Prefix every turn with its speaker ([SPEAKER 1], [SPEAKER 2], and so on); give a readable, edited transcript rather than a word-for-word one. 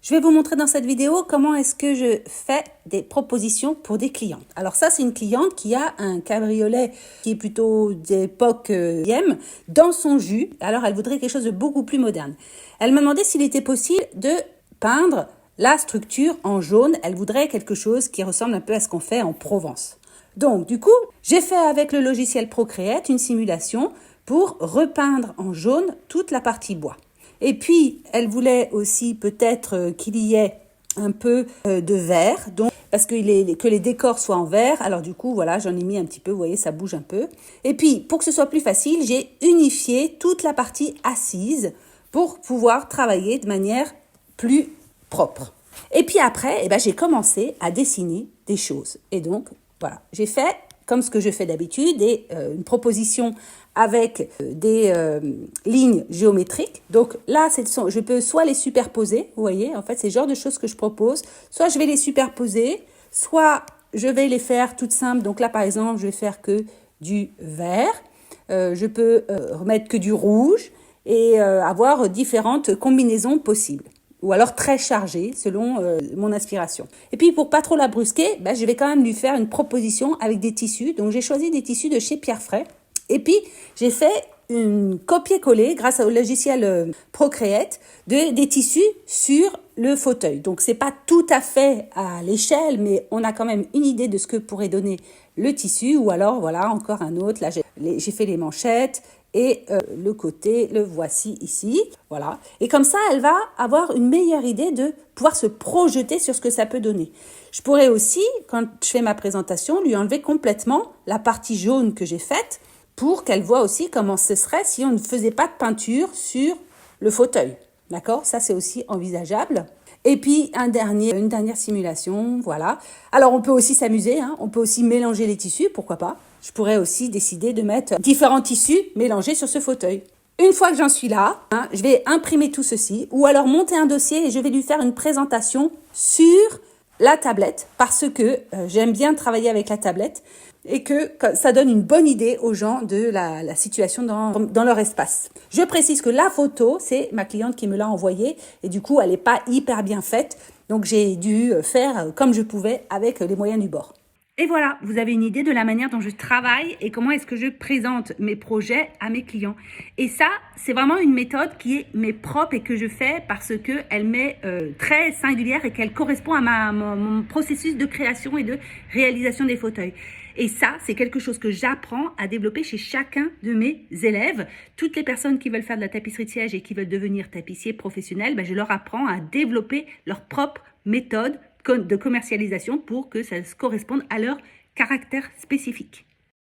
[SPEAKER 1] Je vais vous montrer dans cette vidéo comment est-ce que je fais des propositions pour des clientes. Alors ça, c'est une cliente qui a un cabriolet qui est plutôt d'époque dans son jus. Alors elle voudrait quelque chose de beaucoup plus moderne. Elle m'a demandé s'il était possible de peindre la structure en jaune. Elle voudrait quelque chose qui ressemble un peu à ce qu'on fait en Provence. Donc du coup, j'ai fait avec le logiciel Procreate une simulation pour repeindre en jaune toute la partie bois. Et puis, elle voulait aussi peut-être qu'il y ait un peu de vert, donc, parce que les décors soient en vert. Alors du coup, voilà, j'en ai mis un petit peu, vous voyez, ça bouge un peu. Et puis, pour que ce soit plus facile, j'ai unifié toute la partie assise pour pouvoir travailler de manière plus propre. Et puis après, j'ai commencé à dessiner des choses. Et donc, voilà, j'ai fait comme ce que je fais d'habitude, une proposition avec des lignes géométriques. Donc là, je peux soit les superposer, vous voyez, en fait, c'est le genre de choses que je propose. Soit je vais les superposer, soit je vais les faire toutes simples. Donc là, par exemple, je vais faire que du vert. Je peux remettre que du rouge et avoir différentes combinaisons possibles. Ou alors très chargée selon mon inspiration. Et puis pour pas trop la brusquer, je vais quand même lui faire une proposition avec des tissus. Donc j'ai choisi des tissus de chez Pierre Frais. Et puis j'ai fait une copier-coller grâce au logiciel Procreate des tissus sur le fauteuil. Donc c'est pas tout à fait à l'échelle, mais on a quand même une idée de ce que pourrait donner le tissu. Ou alors voilà, encore un autre. Là j'ai fait les manchettes. Et le côté, le voici ici, voilà. Et comme ça, elle va avoir une meilleure idée de pouvoir se projeter sur ce que ça peut donner. Je pourrais aussi, quand je fais ma présentation, lui enlever complètement la partie jaune que j'ai faite pour qu'elle voit aussi comment ce serait si on ne faisait pas de peinture sur le fauteuil. D'accord ? Ça, c'est aussi envisageable. Et puis, une dernière simulation, voilà. Alors, on peut aussi s'amuser, on peut aussi mélanger les tissus, pourquoi pas. Je pourrais aussi décider de mettre différents tissus mélangés sur ce fauteuil. Une fois que j'en suis là, je vais imprimer tout ceci ou alors monter un dossier et je vais lui faire une présentation sur la tablette parce que j'aime bien travailler avec la tablette et que ça donne une bonne idée aux gens de la situation dans leur espace. Je précise que la photo, c'est ma cliente qui me l'a envoyée et du coup, elle n'est pas hyper bien faite. Donc, j'ai dû faire comme je pouvais avec les moyens du bord. Et voilà, vous avez une idée de la manière dont je travaille et comment est-ce que je présente mes projets à mes clients. Et ça, c'est vraiment une méthode qui m'est propre et que je fais parce qu'elle m'est très singulière et qu'elle correspond à mon processus de création et de réalisation des fauteuils. Et ça, c'est quelque chose que j'apprends à développer chez chacun de mes élèves. Toutes les personnes qui veulent faire de la tapisserie de siège et qui veulent devenir tapissiers professionnels, je leur apprends à développer leur propre méthode de commercialisation pour que ça corresponde à leur caractère spécifique.